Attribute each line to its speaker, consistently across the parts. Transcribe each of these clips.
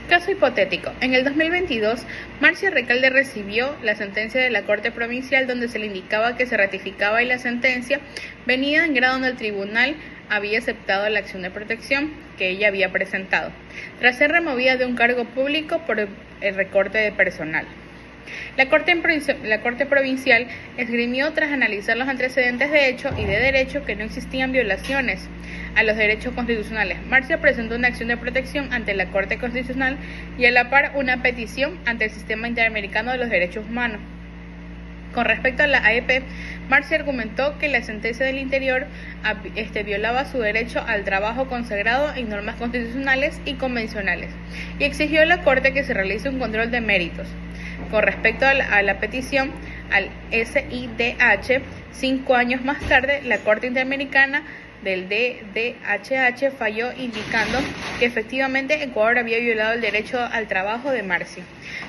Speaker 1: Caso hipotético. En el 2022, Marcia Recalde recibió la sentencia de la Corte Provincial donde se le indicaba que se ratificaba y la sentencia venía en grado donde el tribunal había aceptado la acción de protección que ella había presentado, tras ser removida de un cargo público por el recorte de personal. La Corte Provincial esgrimió, tras analizar los antecedentes de hecho y de derecho, que no existían violaciones a los derechos constitucionales. Marcia presentó una acción de protección ante la Corte Constitucional y a la par una petición ante el Sistema Interamericano de los Derechos Humanos. Con respecto a la AEP, Marcia argumentó que la sentencia del Interior violaba su derecho al trabajo consagrado en normas constitucionales y convencionales y exigió a la Corte que se realice un control de méritos. Con respecto a la petición al SIDH, 5 años más tarde, la Corte Interamericana del DDHH falló indicando que efectivamente Ecuador había violado el derecho al trabajo de Marcia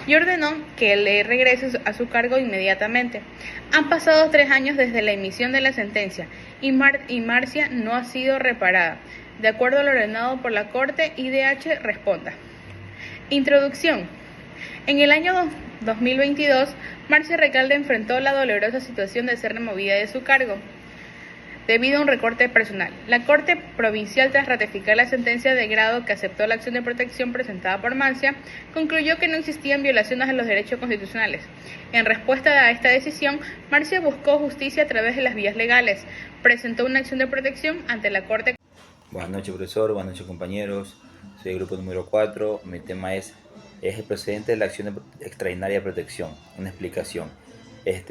Speaker 1: y ordenó que le regrese a su cargo inmediatamente. Han pasado 3 años desde la emisión de la sentencia y Marcia no ha sido reparada. De acuerdo a lo ordenado por la Corte, IDH responda. Introducción. En el año 2022, Marcia Recalde enfrentó la dolorosa situación de ser removida de su cargo debido a un recorte personal. La Corte Provincial, tras ratificar la sentencia de grado que aceptó la acción de protección presentada por Marcia, concluyó que no existían violaciones a los derechos constitucionales. En respuesta a esta decisión, Marcia buscó justicia a través de las vías legales. Presentó una acción de protección ante la Corte.
Speaker 2: Buenas noches, profesor. Buenas noches, compañeros. Soy el grupo número 4. Mi tema es el procedente de la acción extraordinaria de protección. Una explicación.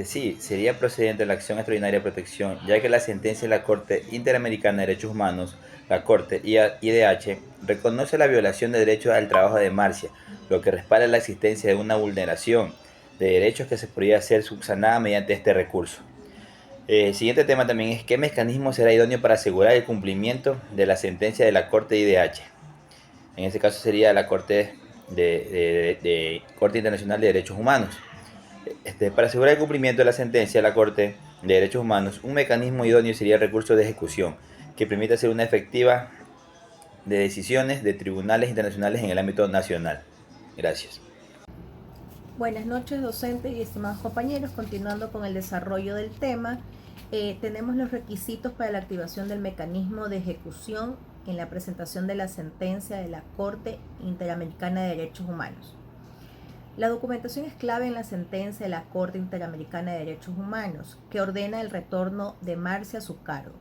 Speaker 2: Sí, sería procedente la acción extraordinaria de protección, ya que la sentencia de la Corte Interamericana de Derechos Humanos, la Corte IDH, reconoce la violación de derechos al trabajo de Marcia, lo que respalda la existencia de una vulneración de derechos que se podría ser subsanada mediante este recurso. El siguiente tema también es qué mecanismo será idóneo para asegurar el cumplimiento de la sentencia de la Corte IDH. En este caso sería la Corte Corte Internacional de Derechos Humanos. Para asegurar el cumplimiento de la sentencia de la Corte de Derechos Humanos, un mecanismo idóneo sería el recurso de ejecución, que permite hacer una efectiva de decisiones de tribunales internacionales en el ámbito nacional. Gracias.
Speaker 3: Buenas noches, docentes y estimados compañeros. Continuando con el desarrollo del tema, tenemos los requisitos para la activación del mecanismo de ejecución en la presentación de la sentencia de la Corte Interamericana de Derechos Humanos. La documentación es clave en la sentencia de la Corte Interamericana de Derechos Humanos, que ordena el retorno de Marcia a su cargo.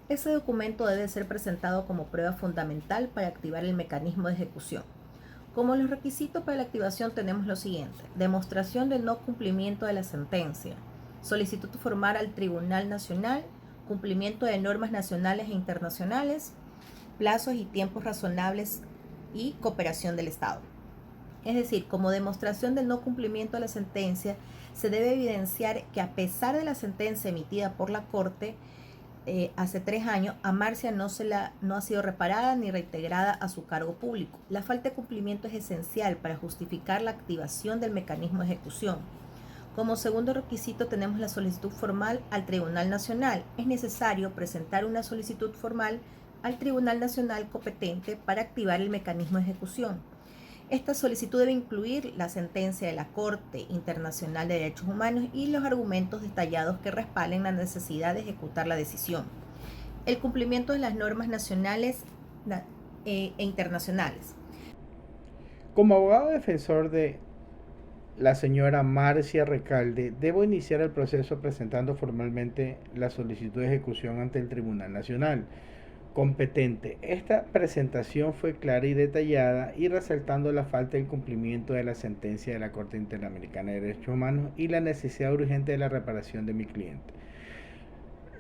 Speaker 3: Ese documento debe ser presentado como prueba fundamental para activar el mecanismo de ejecución. Como los requisitos para la activación tenemos lo siguiente: demostración de no cumplimiento de la sentencia, solicitud formal al Tribunal Nacional, cumplimiento de normas nacionales e internacionales, plazos y tiempos razonables y cooperación del Estado. Es decir, como demostración del no cumplimiento de la sentencia, se debe evidenciar que a pesar de la sentencia emitida por la Corte hace 3 años, a Marcia no ha sido reparada ni reintegrada a su cargo público. La falta de cumplimiento es esencial para justificar la activación del mecanismo de ejecución. Como segundo requisito tenemos la solicitud formal al Tribunal Nacional. Es necesario presentar una solicitud formal al Tribunal Nacional competente para activar el mecanismo de ejecución. Esta solicitud debe incluir la sentencia de la Corte Internacional de Derechos Humanos y los argumentos detallados que respalden la necesidad de ejecutar la decisión. El cumplimiento de las normas nacionales e internacionales.
Speaker 4: Como abogado defensor de la señora Marcia Recalde, debo iniciar el proceso presentando formalmente la solicitud de ejecución ante el Tribunal Nacional competente. Esta presentación fue clara y detallada y resaltando la falta del cumplimiento de la sentencia de la Corte Interamericana de Derechos Humanos y la necesidad urgente de la reparación de mi cliente.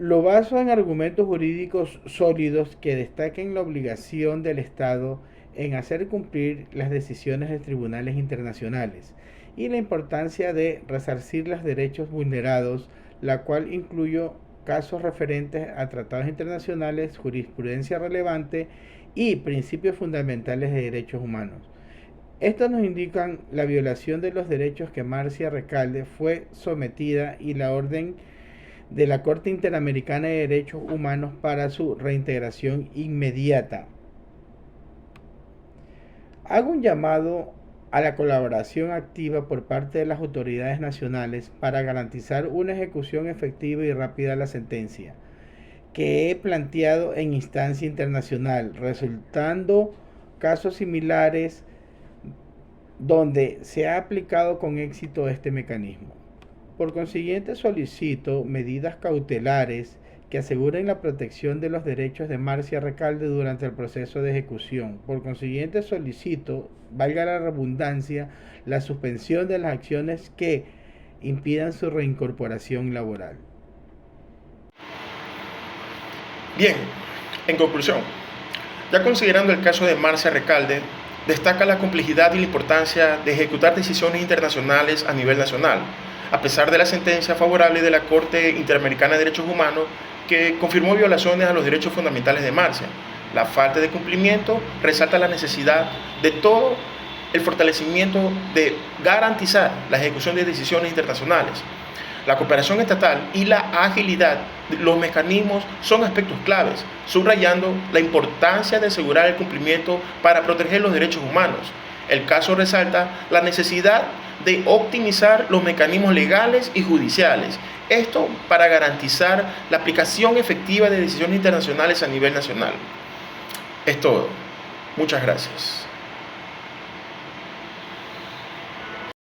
Speaker 4: Lo baso en argumentos jurídicos sólidos que destaquen la obligación del Estado en hacer cumplir las decisiones de tribunales internacionales y la importancia de resarcir los derechos vulnerados, la cual incluyó casos referentes a tratados internacionales, jurisprudencia relevante y principios fundamentales de derechos humanos. Estos nos indican la violación de los derechos que Marcia Recalde fue sometida y la orden de la Corte Interamericana de Derechos Humanos para su reintegración inmediata Hago un llamado a la colaboración activa por parte de las autoridades nacionales para garantizar una ejecución efectiva y rápida de la sentencia que he planteado en instancia internacional, resultando casos similares donde se ha aplicado con éxito este mecanismo. Por consiguiente, solicito medidas cautelares que aseguren la protección de los derechos de Marcia Recalde durante el proceso de ejecución. Por consiguiente, solicito, valga la redundancia, la suspensión de las acciones que impidan su reincorporación laboral.
Speaker 5: Bien, en conclusión, ya considerando el caso de Marcia Recalde, destaca la complejidad y la importancia de ejecutar decisiones internacionales a nivel nacional, a pesar de la sentencia favorable de la Corte Interamericana de Derechos Humanos que confirmó violaciones a los derechos fundamentales de Marcia. La falta de cumplimiento resalta la necesidad de todo el fortalecimiento de garantizar la ejecución de decisiones internacionales. La cooperación estatal y la agilidad de los mecanismos son aspectos claves, subrayando la importancia de asegurar el cumplimiento para proteger los derechos humanos. El caso resalta la necesidad de optimizar los mecanismos legales y judiciales, esto para garantizar la aplicación efectiva de decisiones internacionales a nivel nacional. Es todo. Muchas gracias.